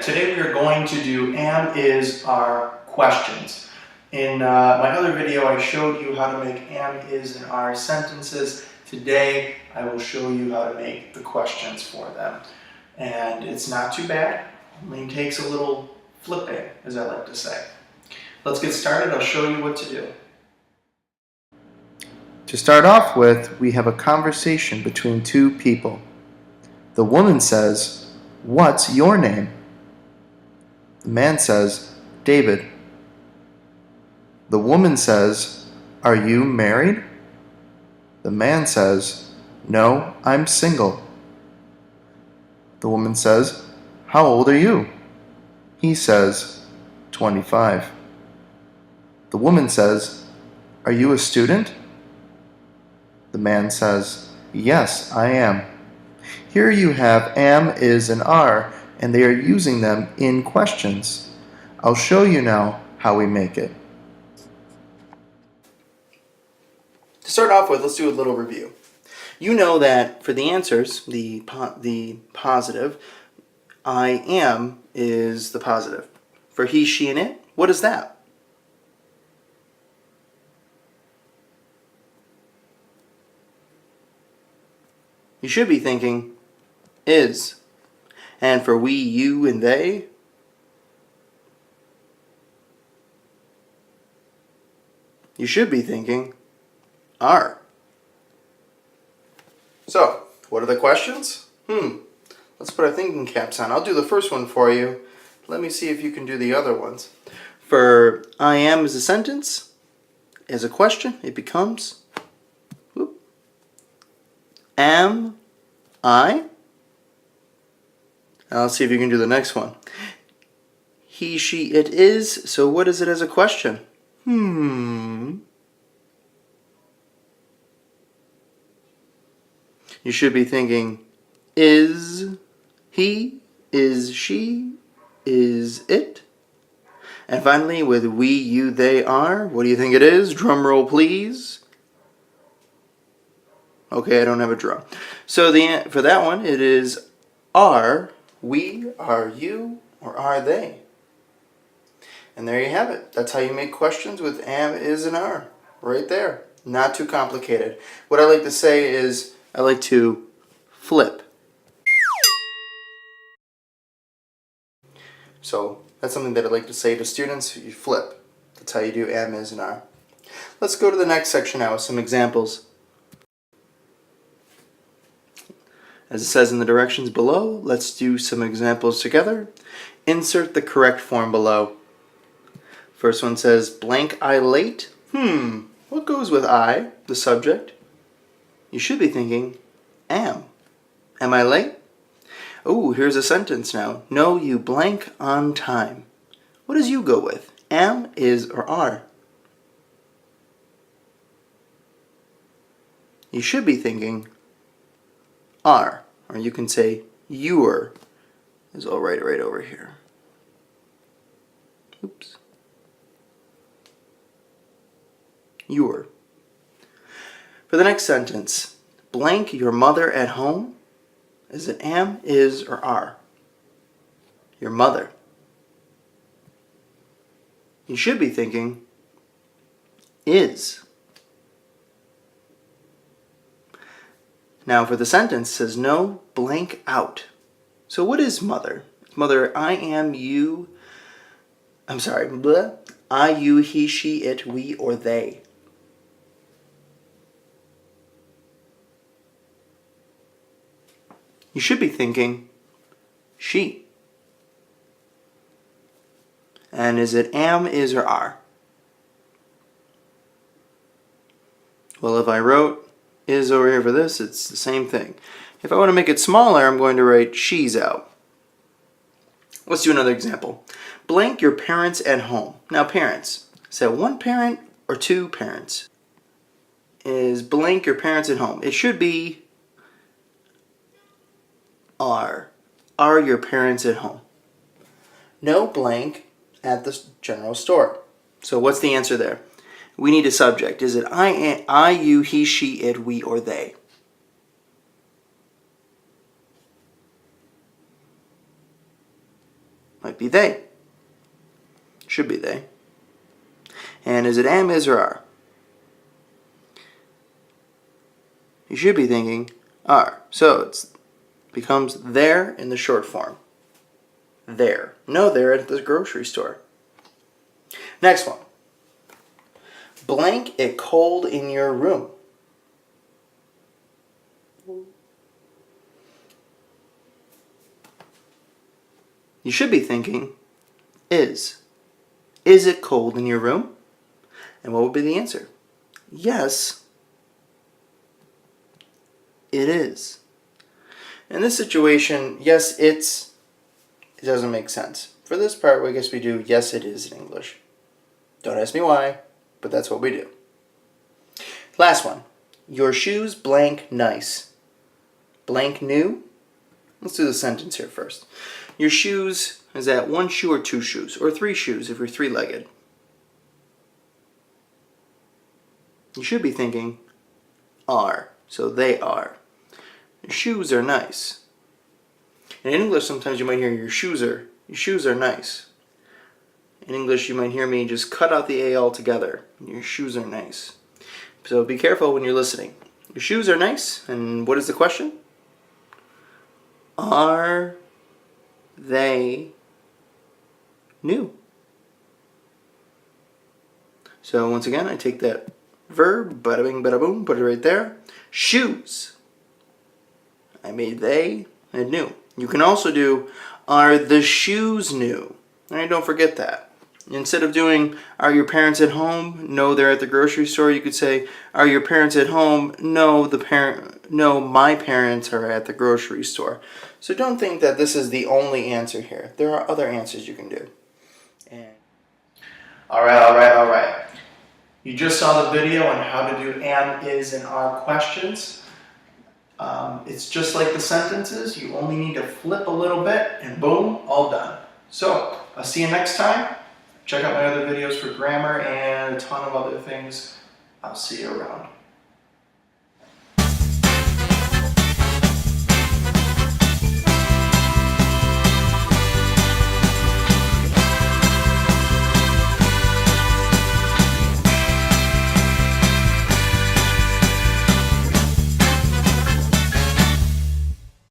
Today we are going to do am, is, are questions. In my other video I showed you how to make am, is, and are sentences. Today I will show you how to make the questions for them. And it's not too bad, only takes a little flipping, as I like to say. Let's get started. I'll show you what to do. To start off with, we have a conversation between two people. The woman says, "What's your name?" The man says, "David." The woman says, "Are you married?" The man says, "No, I'm single." The woman says, "How old are you?" He says, 25. The woman says, "Are you a student?" The man says, "Yes, I am." Here you have am, is, and are, and they are using them in questions. I'll show you now how we make it. To start off with, let's do a little review. You know that for the answers, the positive, I am is the positive. For he, she, and it, what is that? You should be thinking is. And for we, you, and they, you should be thinking are. So, what are the questions? Let's put our thinking caps on. I'll do the first one for you. Let me see if you can do the other ones. For I am as a sentence, as a question, it becomes am I? Now let's see if you can do the next one. He, she, it is. So what is it as a question? You should be thinking, is he, is she, is it? And finally, with we, you, they, are, what do you think it is? Drum roll, please. Okay, I don't have a drum. So for that one, it is are we, are you, or are they? And there you have it. That's how you make questions with am, is, and are. Right there. Not too complicated. What I like to say is I like to flip. So that's something that I like to say to students. You flip. That's how you do am, is, and are. Let's go to the next section now with some examples. As it says in the directions below, let's do some examples together. Insert the correct form below. First one says, blank I late? What goes with I, the subject? You should be thinking, am. Am I late? Oh, here's a sentence now. No, you blank on time. What does you go with? Am, is, or are? You should be thinking, are. Or you can say, you're. Is I'll write it right over here. Oops. You're. For the next sentence, blank your mother at home? Is it am, is, or are? Your mother. You should be thinking is. Now for the sentence, it says no, blank out. So what is mother? Mother, I am, you, I, you, he, she, it, we, or they. You should be thinking she. And is it am, is, or are? Well, if I wrote is over here for this, it's the same thing. If I want to make it smaller, I'm going to write she's out. Let's do another example. Blank your parents at home. Now parents, so one parent or two parents? Is blank your parents at home? It should be are. Are your parents at home? No blank at the general store. So what's the answer there? We need a subject. Is it I, you, he, she, it, we, or they? Might be they. Should be they. And is it am, is, or are? You should be thinking are. So it becomes there in the short form. There. No, they're at the grocery store. Next one. Blank it cold in your room. You should be thinking is. Is it cold in your room? And what would be the answer? Yes, it is. In this situation, yes, it doesn't make sense. For this part, I guess we do yes, it is in English. Don't ask me why, but that's what we do. Last one. Your shoes blank nice. Blank new? Let's do the sentence here first. Your shoes, is that one shoe or two shoes? Or three shoes if you're three-legged? You should be thinking are. So they are. Your shoes are nice. In English, sometimes you might hear your shoes are nice. In English, you might hear me just cut out the A altogether. Your shoes are nice. So be careful when you're listening. Your shoes are nice. And what is the question? Are they new? So once again, I take that verb, bada bing, bada boom, put it right there. Shoes. I made they and new. You can also do, are the shoes new? All right, don't forget that. Instead of doing, are your parents at home? No, they're at the grocery store. You could say, are your parents at home? No, my parents are at the grocery store. So don't think that this is the only answer here. There are other answers you can do. All right. You just saw the video on how to do am, is, and are questions. It's just like the sentences. You only need to flip a little bit and boom, all done. So I'll see you next time. Check out my other videos for grammar and a ton of other things. I'll see you around.